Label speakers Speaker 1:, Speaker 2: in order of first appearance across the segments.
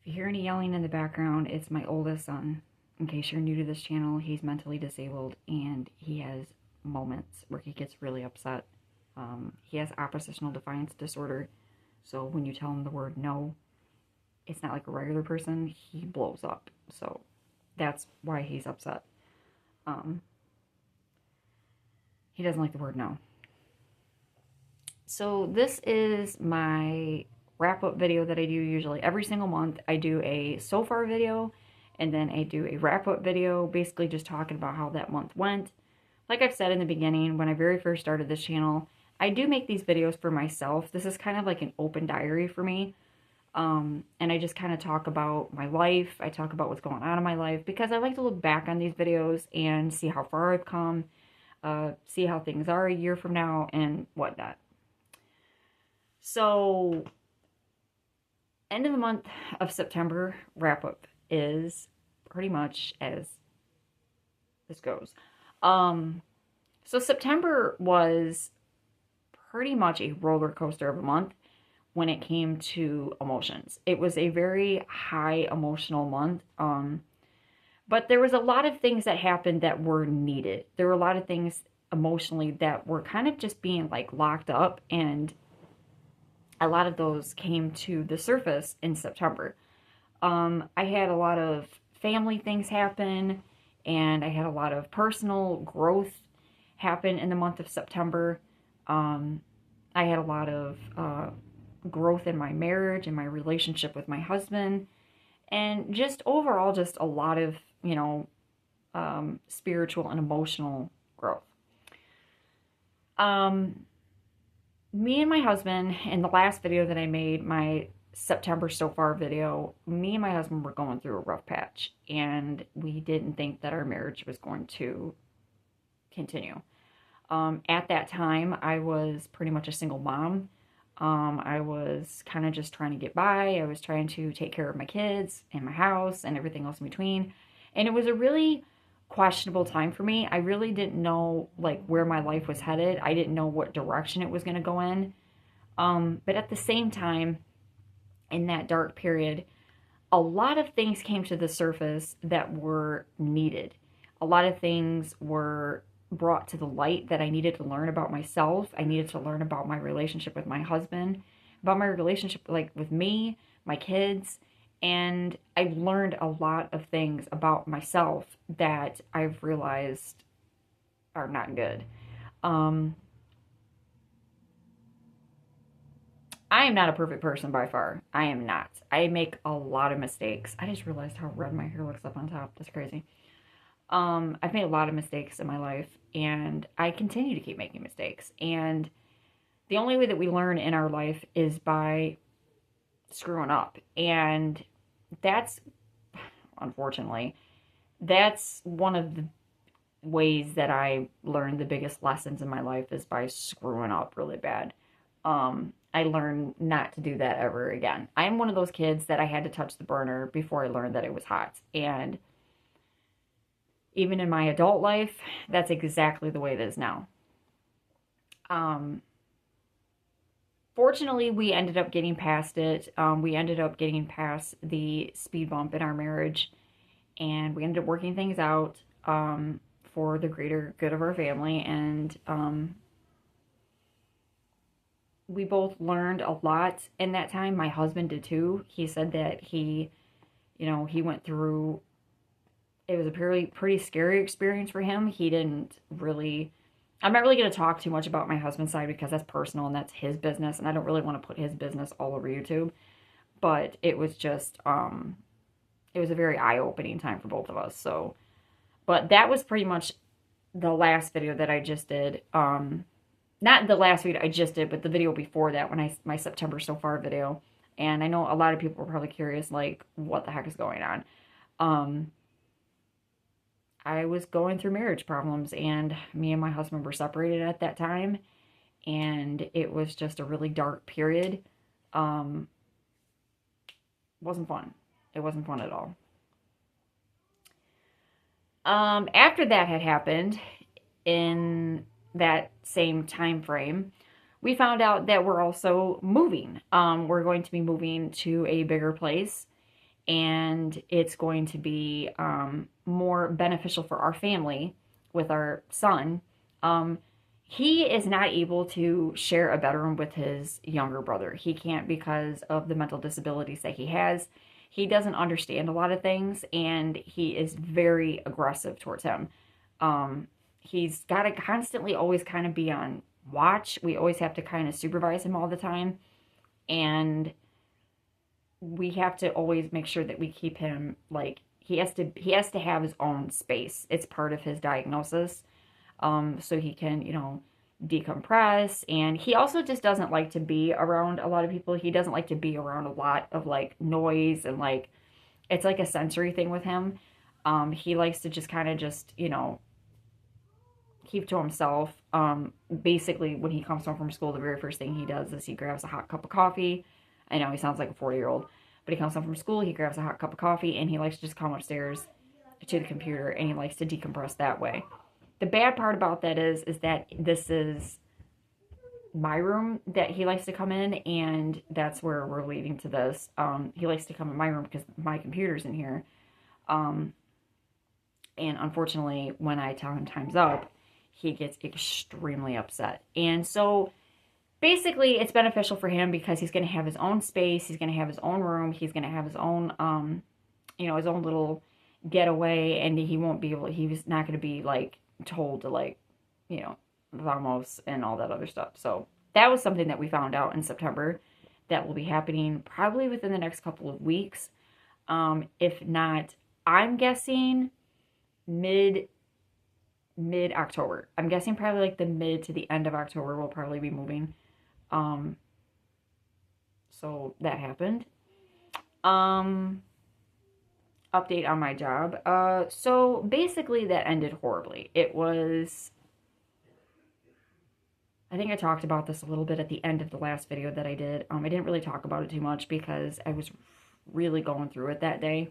Speaker 1: you hear any yelling in the background, it's my oldest son. In case you're new to this channel, he's mentally disabled and he has moments where he gets really upset. He has oppositional defiance disorder, so when you tell him the word no, it's not like a regular person, he blows up. So that's why he's upset. Um, he doesn't like the word no. So this is my wrap-up video that I do usually every single month. I do a so far video, and then I do a wrap-up video, basically just talking about how that month went. Like I've said in the beginning, when I very first started this channel, I do make these videos for myself. This is kind of like an open diary for me. And I just kind of talk about my life. I talk about what's going on in my life because I like to look back on these videos and see how far I've come, see how things are a year from now, and whatnot. So, end of the month of September wrap up is pretty much as this goes. So September was pretty much a roller coaster of a month when it came to emotions. It was a very high emotional month. But there was a lot of things that happened that were needed. There were a lot of things emotionally that were kind of just being like locked up, and a lot of those came to the surface in September. I had a lot of family things happen, and I had a lot of personal growth happen in the month of September. I had a lot of growth in my marriage and my relationship with my husband, and just overall, just a lot of, spiritual and emotional growth. Me and my husband, in the last video that I made, my September so far video, me and my husband were going through a rough patch, and we didn't think that our marriage was going to continue. At that time, I was pretty much a single mom. I was kind of just trying to get by. I was trying to take care of my kids and my house and everything else in between. And it was a really questionable time for me. I really didn't know like where my life was headed. I didn't know what direction it was going to go in. But at the same time, in that dark period, a lot of things came to the surface that were needed. A lot of things were brought to the light that I needed to learn about myself. I needed to learn about my relationship with my husband, about my relationship like with me, my kids, and I've learned a lot of things about myself that I've realized are not good. I am not a perfect person by far. I am not. I make a lot of mistakes. I just realized how red my hair looks up on top. That's crazy. I've made a lot of mistakes in my life, and I continue to keep making mistakes. And the only way that we learn in our life is by screwing up. And that's, unfortunately, that's one of the ways that I learned the biggest lessons in my life is by screwing up really bad. I learned not to do that ever again. I'm one of those kids that I had to touch the burner before I learned that it was hot. And even in my adult life, that's exactly the way it is now. Fortunately, we ended up getting past it. We ended up getting past the speed bump in our marriage, and we ended up working things out for the greater good of our family. And we both learned a lot in that time. My husband did too. He said that he went through, it was a pretty scary experience for him. He didn't really, I'm not really going to talk too much about my husband's side because that's personal and that's his business, and I don't really want to put his business all over YouTube. But it was just, it was a very eye-opening time for both of us. So, but that was pretty much the last video that I just did. Not the last video I just did, but the video before that, when my September so far video. And I know a lot of people were probably curious, like, what the heck is going on? I was going through marriage problems, and me and my husband were separated at that time, and it was just a really dark period. Wasn't fun. It wasn't fun at all. After that had happened, in that same time frame, we found out that we're also moving. We're going to be moving to a bigger place, and it's going to be more beneficial for our family with our son. Um, he is not able to share a bedroom with his younger brother. He can't because of the mental disabilities that he has. He doesn't understand a lot of things, and he is very aggressive towards him. He's got to constantly always kind of be on watch. We always have to kind of supervise him all the time. And we have to always make sure that we keep him like he has to have his own space. It's part of his diagnosis. So he can, decompress. And he also just doesn't like to be around a lot of people. He doesn't like to be around a lot of like noise and like it's like a sensory thing with him. He likes to just kind of just, keep to himself. Basically, when he comes home from school, the very first thing he does is he grabs a hot cup of coffee. I know he sounds like a 40-year-old, but he comes home from school, he grabs a hot cup of coffee, and he likes to just come upstairs to the computer, and he likes to decompress that way. The bad part about that is that this is my room that he likes to come in, and that's where we're leading to this. He likes to come in my room because my computer's in here. Um, and unfortunately, when I tell him time's up, he gets extremely upset. And so basically it's beneficial for him because he's going to have his own space, he's going to have his own room, he's going to have his own his own little getaway, and he's not going to be like told to like, vamos and all that other stuff. So that was something that we found out in September that will be happening probably within the next couple of weeks. If not, I'm guessing mid October. I'm guessing probably like the mid to the end of October we'll probably be moving. So that happened. Update on my job. So basically that ended horribly. It was, I think I talked about this a little bit at the end of the last video that I did. I didn't really talk about it too much because I was really going through it that day.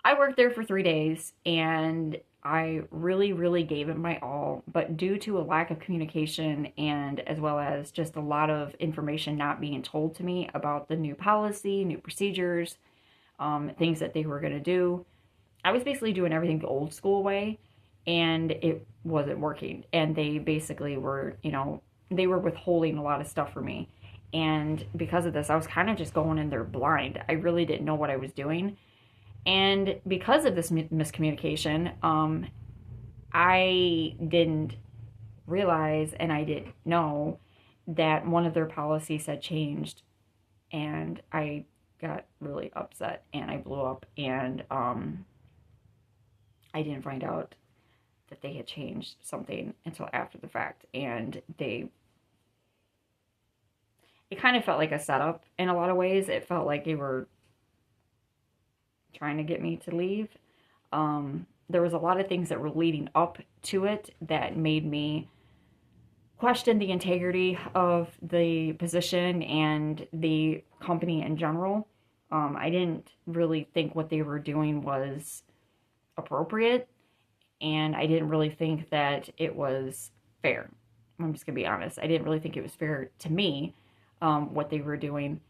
Speaker 1: I worked there for 3 days and I really, really gave it my all, but due to a lack of communication and as well as just a lot of information not being told to me about the new policy, new procedures, things that they were going to do, I was basically doing everything the old school way, and it wasn't working. And they basically were, they were withholding a lot of stuff from me. And because of this, I was kind of just going in there blind. I really didn't know what I was doing. And because of this miscommunication, I didn't realize and I didn't know that one of their policies had changed, and I got really upset and I blew up, and I didn't find out that they had changed something until after the fact, and it kind of felt like a setup in a lot of ways. It felt like they were trying to get me to leave. There was a lot of things that were leading up to it that made me question the integrity of the position and the company in general. I didn't really think what they were doing was appropriate, and I didn't really think that it was fair. I'm just gonna be honest. I didn't really think it was fair to me, what they were doing.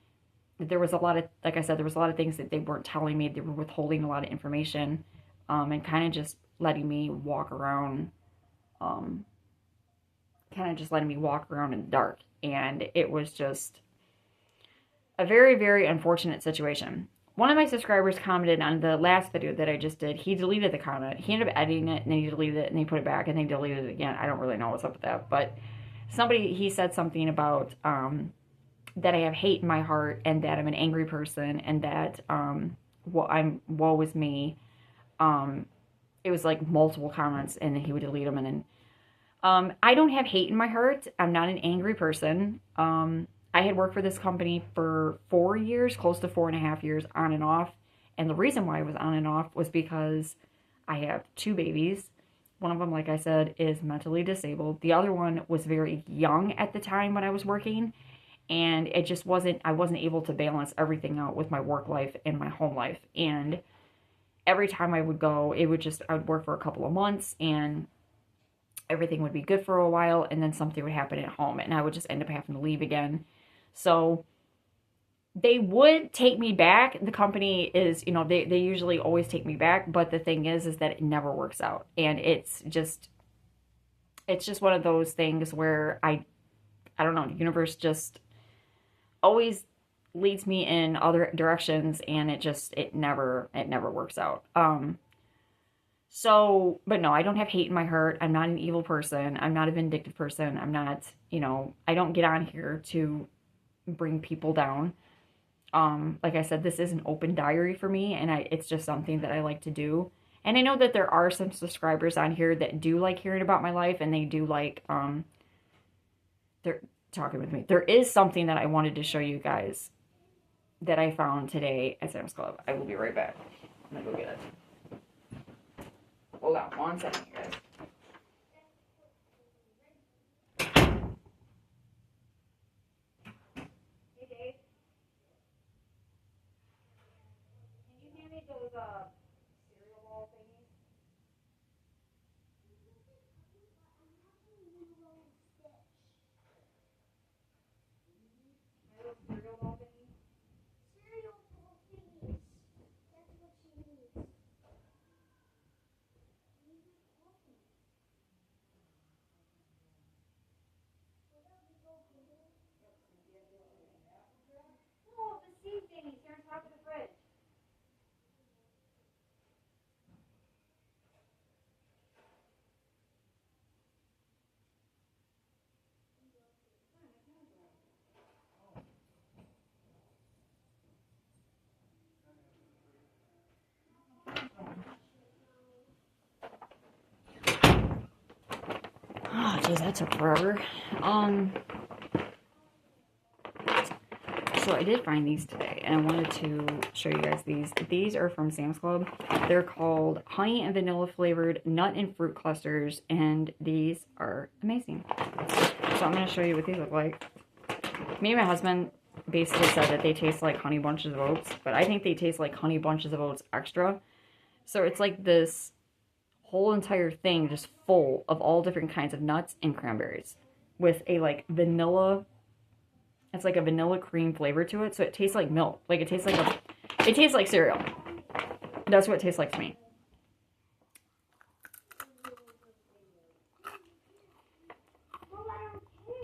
Speaker 1: There was a lot of, like I said, there was a lot of things that they weren't telling me. They were withholding a lot of information, and kind of just letting me walk around, in the dark. And it was just a very, very unfortunate situation. One of my subscribers commented on the last video that I just did. He deleted the comment. He ended up editing it, and then he deleted it, and then he put it back, and then he deleted it again. I don't really know what's up with that. But he said something about, that I have hate in my heart, and that I'm an angry person, and that woe is me. It was like multiple comments, and then he would delete them. And then I don't have hate in my heart. I'm not an angry person. I had worked for this company for 4 years, close to 4.5 years, on and off. And the reason why I was on and off was because I have 2 babies. One of them, like I said, is mentally disabled. The other one was very young at the time when I was working. And it just I wasn't able to balance everything out with my work life and my home life. And every time I would go, I would work for a couple of months, and everything would be good for a while, and then something would happen at home, and I would just end up having to leave again. So they would take me back. The company is, they usually always take me back, but the thing is that it never works out. And it's just one of those things where I don't know, the universe just always leads me in other directions, and it never works out. But no, I don't have hate in my heart. I'm not an evil person. I'm not a vindictive person. I'm not, I don't get on here to bring people down. Like I said, this is an open diary for me, and it's just something that I like to do. And I know that there are some subscribers on here that do like hearing about my life, and they do like, they're talking with me. There is something that I wanted to show you guys that I found today at Sam's Club. I will be right back. I'm gonna go get it. Hold on one second, you guys. Hey, Dave. Can you hand me those cereal ball thingies? My little cereal ball thingies? Cereal ball thingies. That's what she needs. No, the seed thingies. They're on top of the fridge. Oh, geez, that took forever. So I did find these today, and I wanted to show you guys these. These are from Sam's Club. They're called honey and vanilla flavored nut and fruit clusters, and these are amazing. So I'm going to show you what these look like. Me and my husband basically said that they taste like honey bunches of oats, but I think they taste like honey bunches of oats extra. So it's like this whole entire thing just full of all different kinds of nuts and cranberries with a like vanilla. It's like a vanilla cream flavor to it, so it tastes like milk. Like it tastes like cereal. That's what it tastes like to me.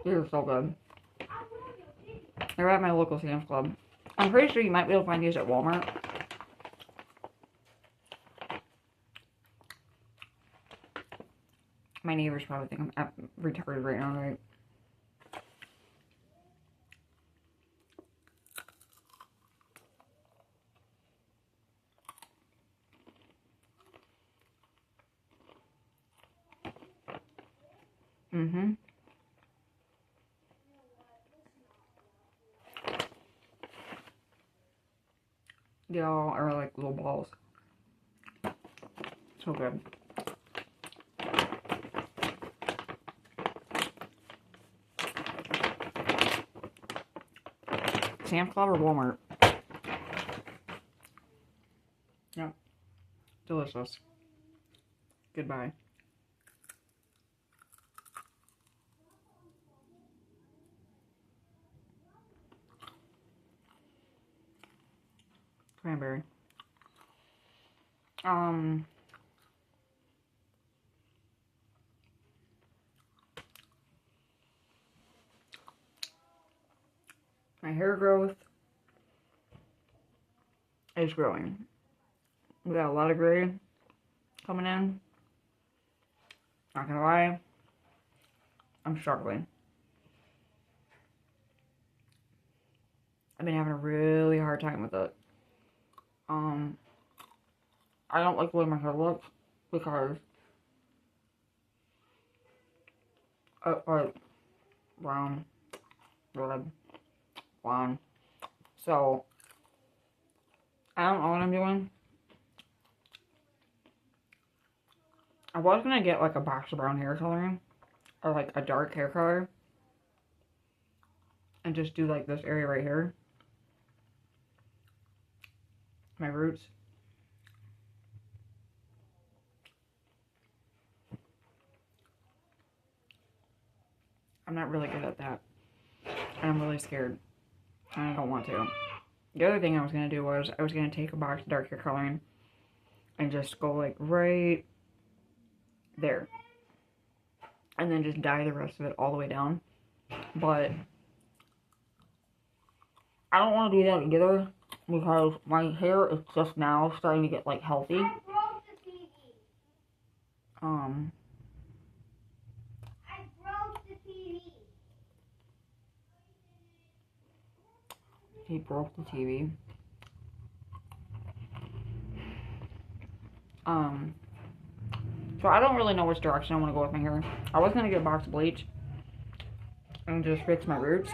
Speaker 1: These are so good. They're at my local Sam's Club. I'm pretty sure you might be able to find these at Walmart. My neighbors probably think I'm retarded right now, right? Mm-hmm. They all are like little balls. So good. Sam's Club or Walmart? Yep. Delicious. Goodbye. Cranberry. My hair growth is growing. We got a lot of gray coming in. Not gonna lie, I'm struggling. I've been having a really hard time with it. I don't like the way my hair looks because like brown, red, blonde. So I don't know what I'm doing. I was gonna get like a box of brown hair coloring or like a dark hair color and just do like this area right here, my roots. I'm not really good at that. And I'm really scared. And I don't want to. The other thing I was going to do was I was going to take a box of dark hair coloring and just go like right there. And then just dye the rest of it all the way down. But I don't want to do that either because my hair is just now starting to get like healthy. I broke the TV. I broke the TV. He broke the TV. So I don't really know which direction I want to go with my hair. I was gonna get a box of bleach and just fix my roots.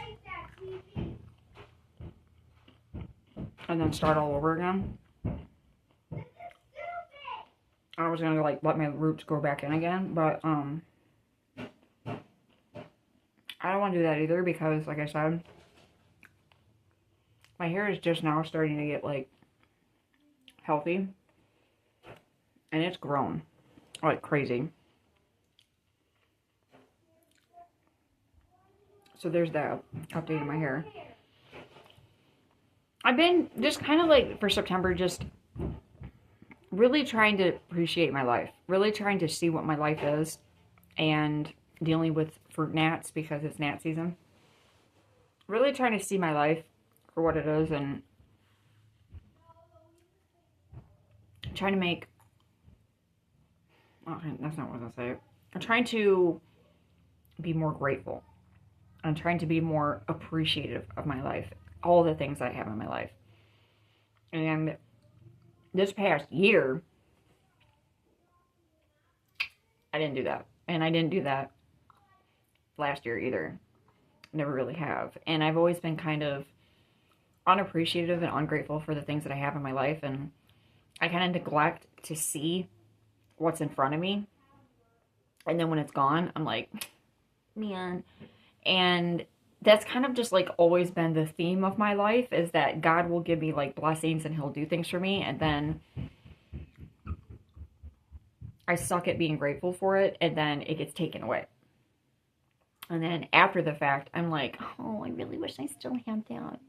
Speaker 1: And then start all over again. I was gonna like let my roots grow back in again, but I don't want to do that either because, like I said, my hair is just now starting to get like healthy, and it's grown like crazy. So there's that, updating my hair. I've been just kind of like, for September, just really trying to appreciate my life. Really trying to see what my life is. And dealing with fruit gnats because it's gnat season. Really trying to see my life for what it is and trying to make... Oh, that's not what I was going to say. I'm trying to be more grateful. I'm trying to be more appreciative of my life. All the things that I have in my life. And this past year, I didn't do that. And I didn't do that last year either. Never really have. And I've always been kind of unappreciative and ungrateful for the things that I have in my life. And I kind of neglect to see what's in front of me. And then when it's gone, I'm like, man. And that's kind of just like always been the theme of my life, is that God will give me like blessings and he'll do things for me. And then I suck at being grateful for it. And then it gets taken away. And then after the fact, I'm like, oh, I really wish I still had that.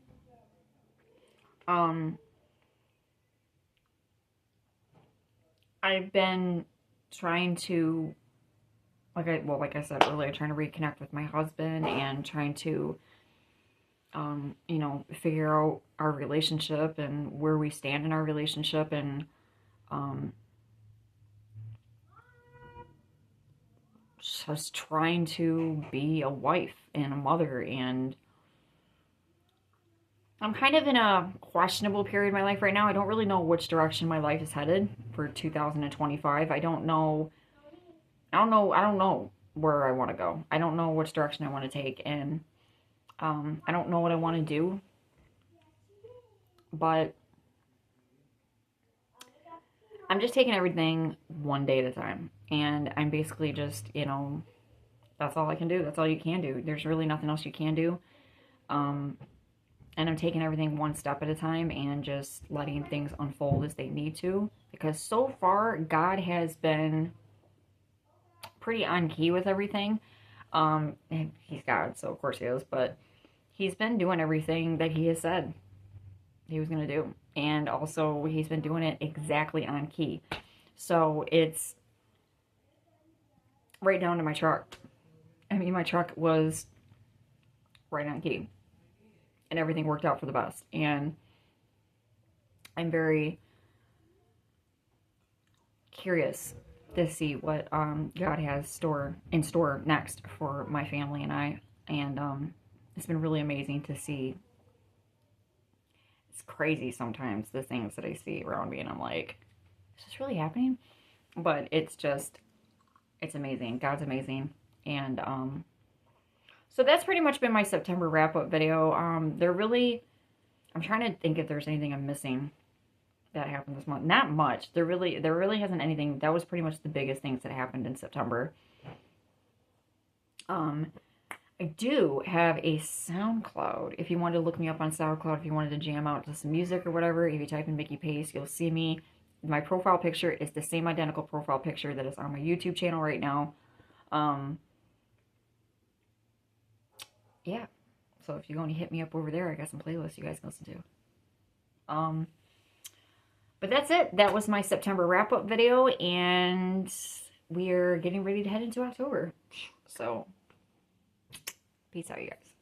Speaker 1: I've been trying to, like I said earlier, trying to reconnect with my husband and trying to, you know, figure out our relationship and where we stand in our relationship, and just trying to be a wife and a mother. And I'm kind of in a questionable period in my life right now. I don't really know which direction my life is headed for 2025. I don't know where I want to go. I don't know which direction I want to take, and I don't know what I want to do. But I'm just taking everything one day at a time. And I'm basically just, you know, that's all I can do. That's all you can do. There's really nothing else you can do. And I'm taking everything one step at a time and just letting things unfold as they need to. Because so far, God has been pretty on key with everything. And he's God, so of course he is. But he's been doing everything that he has said he was going to do. And also, he's been doing it exactly on key. So it's right down to my truck. I mean, my truck was right on key. And everything worked out for the best. And I'm very curious to see what God has in store next for my family and I. And it's been really amazing to see. It's crazy sometimes, the things that I see around me, and I'm like, is this really happening? But it's amazing. God's amazing. And so that's pretty much been my September wrap-up video. I'm trying to think if there's anything I'm missing that happened this month. Not much. There really hasn't anything. That was pretty much the biggest things that happened in September. I do have a SoundCloud. If you wanted to look me up on SoundCloud, if you wanted to jam out to some music or whatever, if you type in Mickey Pace, you'll see me. My profile picture is the same identical profile picture that is on my YouTube channel right now. Yeah. So if you're going to hit me up over there, I got some playlists you guys can listen to. But that's it. That was my September wrap-up video, and we're getting ready to head into October. So, peace out, you guys.